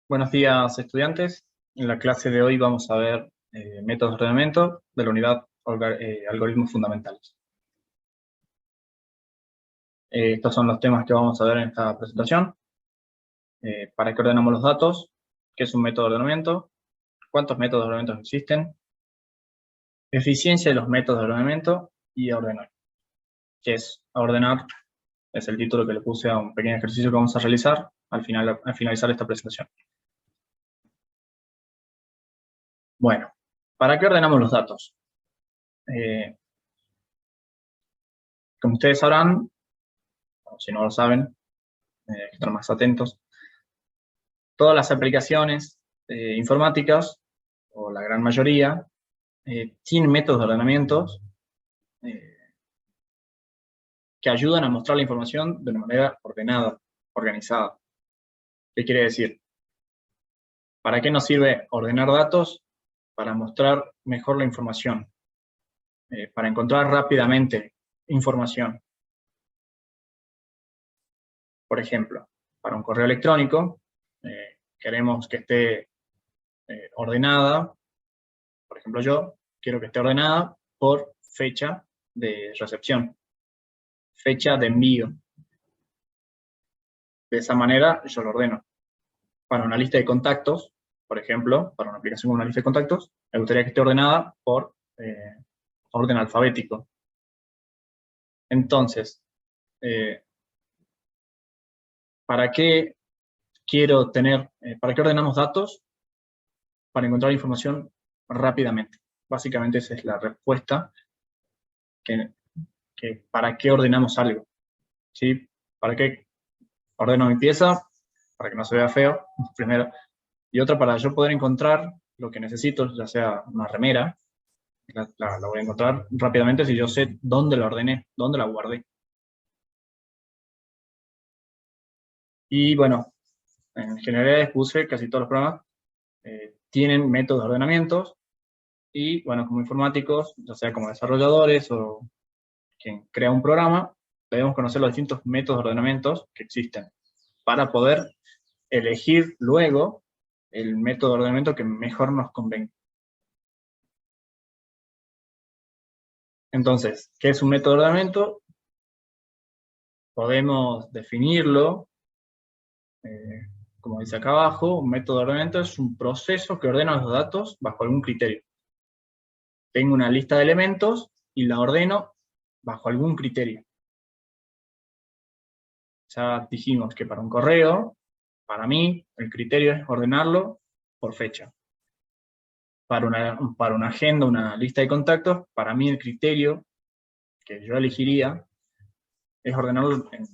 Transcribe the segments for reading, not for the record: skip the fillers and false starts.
Buenos días, estudiantes. En la clase de hoy vamos a ver métodos de ordenamiento de la unidad algoritmos fundamentales. Estos son los temas que vamos a ver en esta presentación. ¿Para qué ordenamos los datos? ¿Qué es un método de ordenamiento? ¿Cuántos métodos de ordenamiento existen? Eficiencia de los métodos de ordenamiento y ordenar. ¿Qué es ordenar? Es el título que le puse a un pequeño ejercicio que vamos a realizar al finalizar esta presentación. Bueno, ¿para qué ordenamos los datos? Como ustedes sabrán, o si no lo saben, hay que estar más atentos, todas las aplicaciones informáticas, o la gran mayoría, tienen métodos de ordenamiento que ayudan a mostrar la información de una manera ordenada, organizada. ¿Qué quiere decir? ¿Para qué nos sirve ordenar datos? Para mostrar mejor la información, para encontrar rápidamente información. Por ejemplo, para un correo electrónico, queremos que esté ordenada. Por ejemplo, yo quiero que esté ordenada por fecha de recepción, fecha de envío. De esa manera yo lo ordeno. Para una lista de contactos, por ejemplo, para una aplicación con una lista de contactos, me gustaría que esté ordenada por orden alfabético. Entonces, ¿para qué ordenamos datos? Para encontrar información rápidamente. Básicamente esa es la respuesta que ¿para qué ordenamos algo? ¿Sí? ¿Para qué ordeno mi pieza? Para que no se vea feo, primero. Y otra para yo poder encontrar lo que necesito, ya sea una remera, la voy a encontrar rápidamente si yo sé dónde la ordené, dónde la guardé. Y bueno, en general puse casi todos los programas tienen métodos de ordenamientos, y bueno, como informáticos, ya sea como desarrolladores o quien crea un programa, debemos conocer los distintos métodos de ordenamientos que existen para poder elegir luego el método de ordenamiento que mejor nos convenga. Entonces, ¿qué es un método de ordenamiento? Podemos definirlo, como dice acá abajo, un método de ordenamiento es un proceso que ordena los datos bajo algún criterio. Tengo una lista de elementos y la ordeno bajo algún criterio. Ya dijimos que para un correo, para mí, el criterio es ordenarlo por fecha. Para una agenda, una lista de contactos, para mí el criterio que yo elegiría es ordenarlo en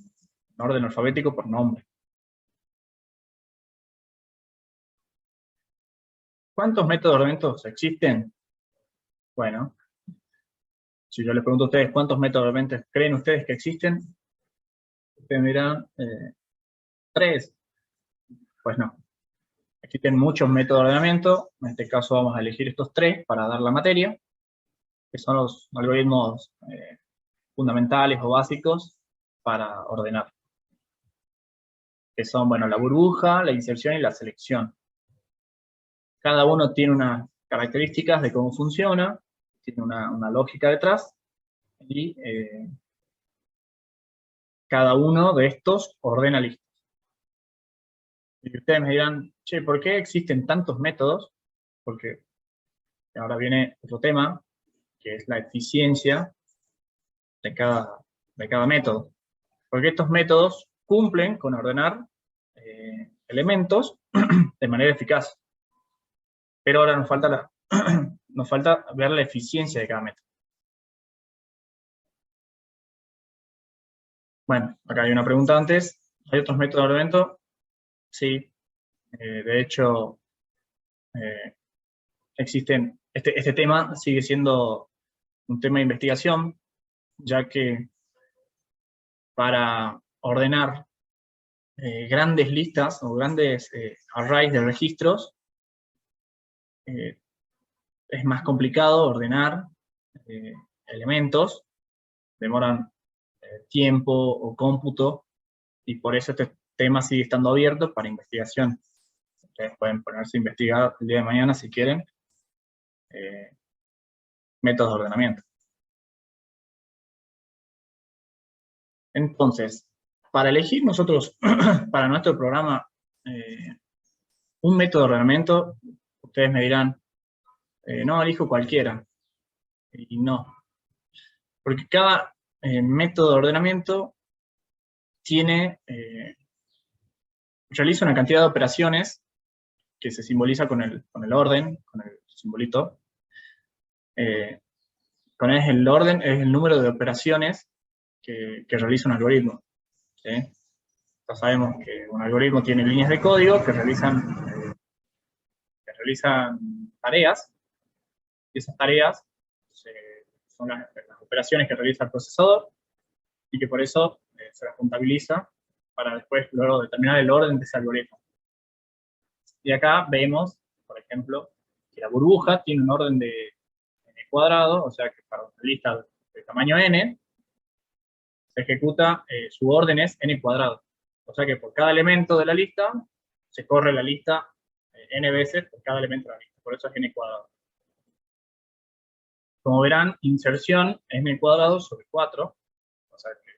orden alfabético por nombre. ¿Cuántos métodos de ordenamiento existen? Bueno, si yo les pregunto a ustedes cuántos métodos de ordenamiento creen ustedes que existen, ustedes me dirán 3. Pues no. Existen muchos métodos de ordenamiento, en este caso vamos a elegir estos 3 para dar la materia, que son los algoritmos fundamentales o básicos para ordenar. Que son, bueno, la burbuja, la inserción y la selección. Cada uno tiene unas características de cómo funciona, tiene una lógica detrás, y cada uno de estos ordena listas. Y ustedes me dirán, che, ¿por qué existen tantos métodos? Porque ahora viene otro tema, que es la eficiencia de cada método. Porque estos métodos cumplen con ordenar elementos de manera eficaz. Pero ahora nos falta ver la eficiencia de cada método. Bueno, acá hay una pregunta antes. ¿Hay otros métodos de ordenamiento? Sí. De hecho, existen. Este tema sigue siendo un tema de investigación, ya que para ordenar grandes listas o grandes arrays de registros, es más complicado ordenar elementos, demoran tiempo o cómputo, y por eso este tema sigue estando abierto para investigación. Ustedes pueden ponerse a investigar el día de mañana si quieren métodos de ordenamiento. Entonces, para elegir nosotros, para nuestro programa, un método de ordenamiento, ustedes me dirán, no, elijo cualquiera. Y no. Porque cada método de ordenamiento realiza una cantidad de operaciones que se simboliza con el orden, con el simbolito. Con el orden es el número de operaciones que realiza un algoritmo. ¿Sí? Ya sabemos que un algoritmo tiene líneas de código que realizan tareas, y esas tareas son las operaciones que realiza el procesador, y que por eso se las contabiliza para después luego determinar el orden de ese algoritmo. Y acá vemos, por ejemplo, que la burbuja tiene un orden de n cuadrado, o sea que para una lista de tamaño n, se ejecuta, su orden es n cuadrado. O sea que por cada elemento de la lista, se corre la lista n veces por cada elemento de la lista. Por eso es n cuadrado. Como verán, inserción es n cuadrado sobre 4. O sea que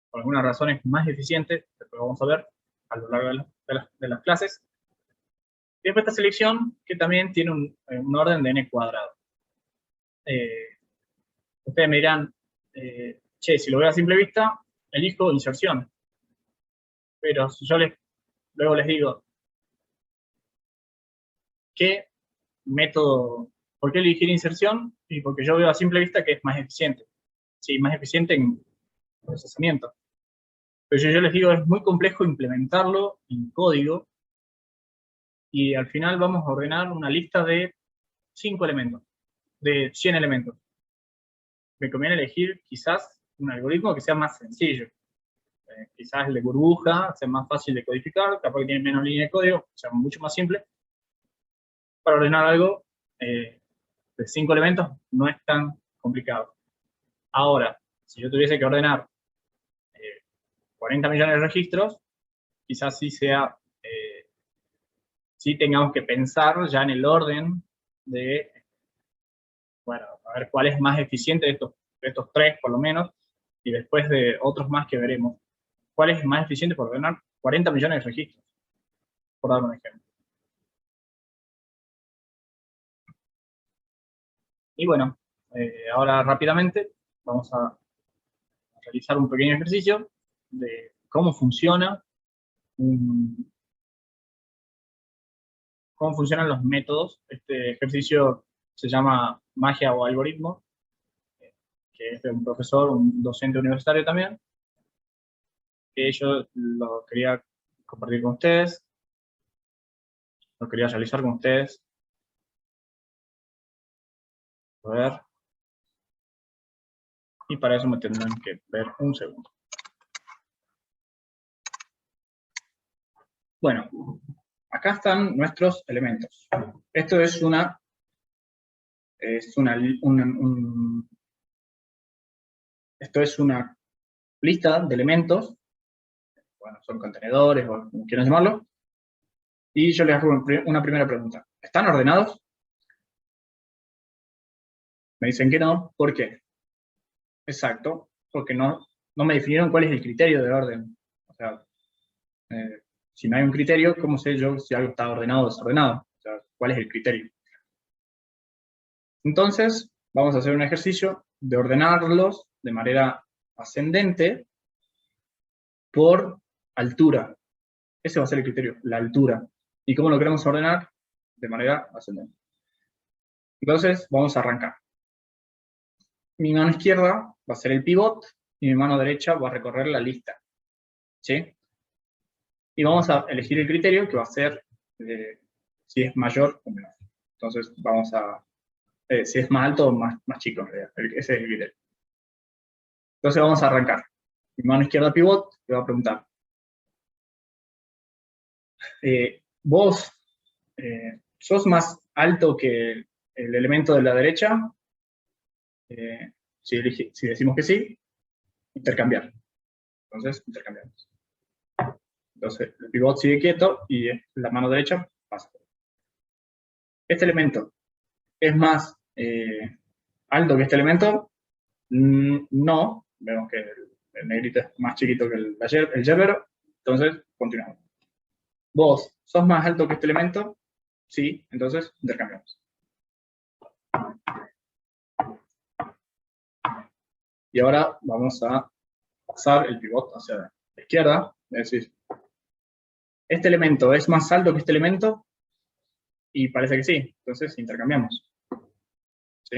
por alguna razón es más eficiente, después vamos a ver a lo largo de las clases. Y después esta selección, que también tiene un orden de n cuadrado. Ustedes me dirán, che, si lo veo a simple vista, elijo inserción. Pero si yo luego les digo, ¿qué método, por qué elegir inserción? Y porque yo veo a simple vista que es más eficiente. Sí, más eficiente en procesamiento. Pero yo les digo, es muy complejo implementarlo en código, y al final vamos a ordenar una lista de 5 elementos, de 100 elementos. Me conviene elegir quizás un algoritmo que sea más sencillo. Quizás el de burbuja sea más fácil de codificar, capaz que tiene menos línea de código, sea mucho más simple. Para ordenar algo de 5 elementos no es tan complicado. Ahora, si yo tuviese que ordenar 40 millones de registros, quizás sí sí tengamos que pensar ya en el orden de, bueno, a ver cuál es más eficiente de estos 3 por lo menos, y después de otros más que veremos. ¿Cuál es más eficiente para ordenar 40 millones de registros? Por dar un ejemplo. Y bueno, ahora rápidamente vamos a realizar un pequeño ejercicio de cómo funcionan los métodos. Este ejercicio se llama magia o algoritmo, que es de un profesor, un docente universitario también, que yo lo quería compartir con ustedes, lo quería realizar con ustedes. A ver. Y para eso me tendrán que ver un segundo. Bueno, acá están nuestros elementos. Esto es esto es una lista de elementos, bueno, son contenedores o como quieran llamarlo, y yo les hago una primera pregunta. ¿Están ordenados? Me dicen que no. ¿Por qué? Exacto, porque no me definieron cuál es el criterio de orden. O sea, si no hay un criterio, ¿cómo sé yo si algo está ordenado o desordenado? O sea, ¿cuál es el criterio? Entonces, vamos a hacer un ejercicio de ordenarlos de manera ascendente por altura. Ese va a ser el criterio, la altura. ¿Y cómo lo queremos ordenar? De manera ascendente. Entonces, vamos a arrancar. Mi mano izquierda va a ser el pivot, y mi mano derecha va a recorrer la lista. ¿Sí? Y vamos a elegir el criterio, que va a ser si es mayor o menor. Entonces, vamos a... si es más alto o más chico, en realidad. Ese es el criterio. Entonces, vamos a arrancar. Mi mano izquierda pivot, le va a preguntar. ¿Vos sos más alto que el elemento de la derecha? Si decimos que sí, intercambiar. Entonces, intercambiamos. Entonces el pivot sigue quieto y la mano derecha pasa. ¿Este elemento es más alto que este elemento? No. Vemos que el negrito es más chiquito que el yerbero. Entonces, continuamos. ¿Vos sos más alto que este elemento? Sí. Entonces, intercambiamos. Y ahora vamos a pasar el pivot hacia la izquierda. Es decir, ¿este elemento es más alto que este elemento? Y parece que sí. Entonces, intercambiamos. ¿Sí?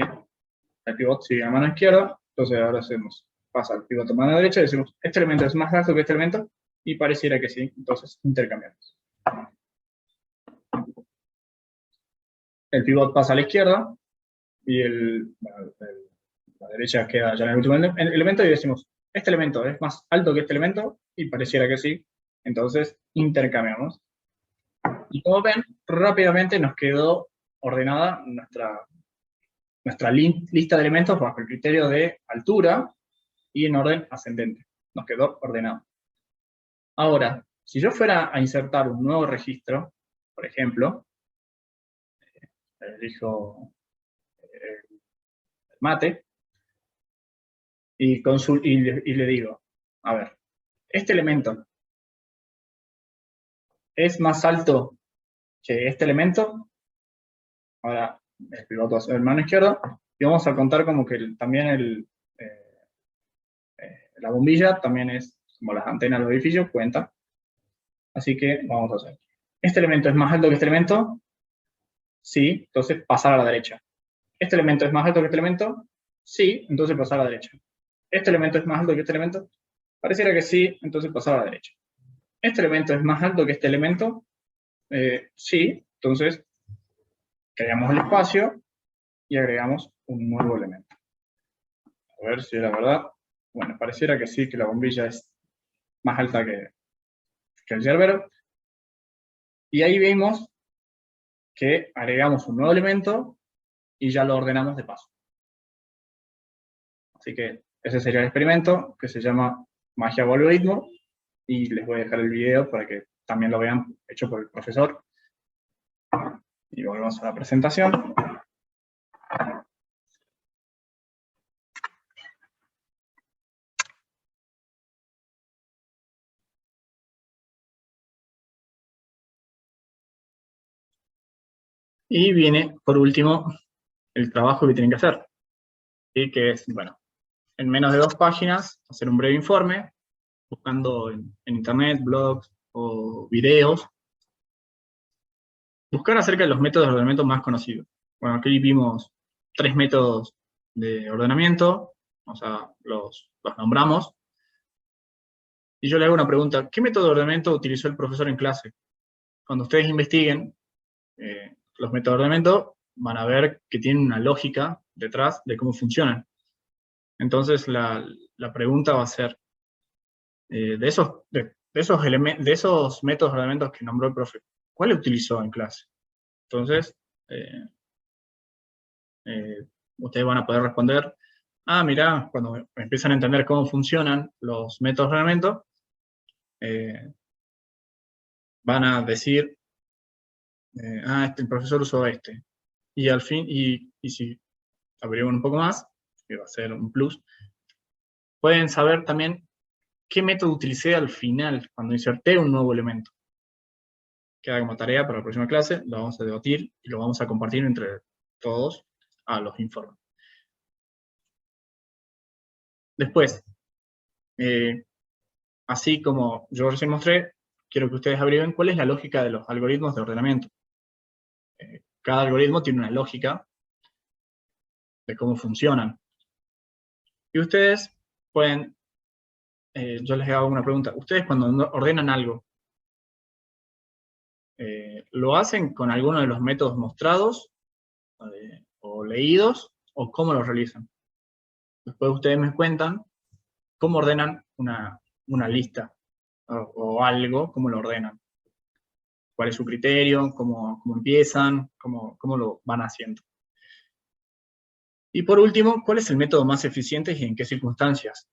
El pivot sigue a mano izquierda. Entonces, ahora hacemos, pasa el pivot a mano derecha y decimos, ¿este elemento es más alto que este elemento? Y pareciera que sí. Entonces, intercambiamos. El pivot pasa a la izquierda y la derecha queda ya en el último elemento y decimos, ¿este elemento es más alto que este elemento? Y pareciera que sí. Entonces, intercambiamos. Y como ven, rápidamente nos quedó ordenada nuestra lista de elementos bajo el criterio de altura y en orden ascendente. Nos quedó ordenado. Ahora, si yo fuera a insertar un nuevo registro, por ejemplo, elijo mate, y le digo, a ver, este elemento es más alto que este elemento. Ahora el pivoto hacia el mano izquierda y vamos a contar como que también la bombilla también es como las antenas de los edificios, cuenta. Así que vamos a hacer. ¿Este elemento es más alto que este elemento? Sí, entonces pasar a la derecha. ¿Este elemento es más alto que este elemento? Sí, entonces pasar a la derecha. ¿Este elemento es más alto que este elemento? Pareciera que sí, entonces pasar a la derecha. ¿Este elemento es más alto que este elemento? Sí, entonces creamos el espacio y agregamos un nuevo elemento. A ver si era verdad. Bueno, pareciera que sí, que la bombilla es más alta que el yerbero. Y ahí vemos que agregamos un nuevo elemento y ya lo ordenamos de paso. Así que ese sería el experimento, que se llama magia o algoritmo, y les voy a dejar el video para que también lo vean, hecho por el profesor. Y volvemos a la presentación. Y viene, por último, el trabajo que tienen que hacer. ¿Sí? Que es, bueno, en menos de 2 páginas, hacer un breve informe, buscando en internet, blogs o videos, buscar acerca de los métodos de ordenamiento más conocidos. Bueno, aquí vimos 3 métodos de ordenamiento, o sea, los nombramos. Y yo le hago una pregunta, ¿qué método de ordenamiento utilizó el profesor en clase? Cuando ustedes investiguen los métodos de ordenamiento, van a ver que tienen una lógica detrás de cómo funcionan. Entonces, la pregunta va a ser, de esos métodos de ordenamiento que nombró el profe, ¿cuál utilizó en clase? Entonces, ustedes van a poder responder, mirá, cuando empiezan a entender cómo funcionan los métodos de ordenamiento, van a decir, el profesor usó este. Y al fin, y si averiguan un poco más, que va a ser un plus, pueden saber también qué método utilicé al final, cuando inserté un nuevo elemento. Queda como tarea para la próxima clase, lo vamos a debatir y lo vamos a compartir entre todos a los informes. Después, así como yo recién mostré, quiero que ustedes averigüen cuál es la lógica de los algoritmos de ordenamiento. Cada algoritmo tiene una lógica de cómo funcionan. Y ustedes pueden, yo les hago una pregunta, ustedes cuando ordenan algo, ¿lo hacen con alguno de los métodos mostrados o leídos, o cómo lo realizan? Después ustedes me cuentan cómo ordenan una lista o algo, cómo lo ordenan. ¿Cuál es su criterio? ¿Cómo empiezan? ¿Cómo lo van haciendo? Y por último, ¿cuál es el método más eficiente y en qué circunstancias?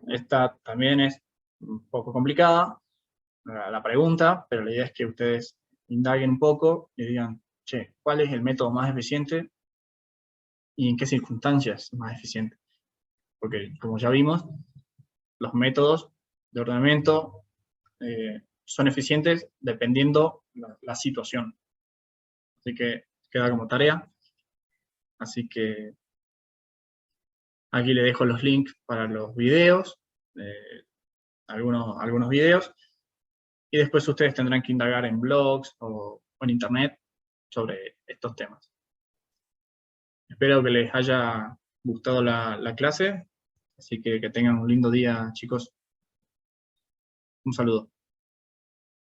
Esta también es un poco complicada, la pregunta, pero la idea es que ustedes indaguen un poco y digan, che, ¿cuál es el método más eficiente y en qué circunstancias es más eficiente? Porque, como ya vimos, los métodos de ordenamiento son eficientes dependiendo la situación. Así que queda como tarea. Así que aquí le dejo los links para los videos, algunos videos, y después ustedes tendrán que indagar en blogs o en internet sobre estos temas. Espero que les haya gustado la clase, así que tengan un lindo día, chicos. Un saludo.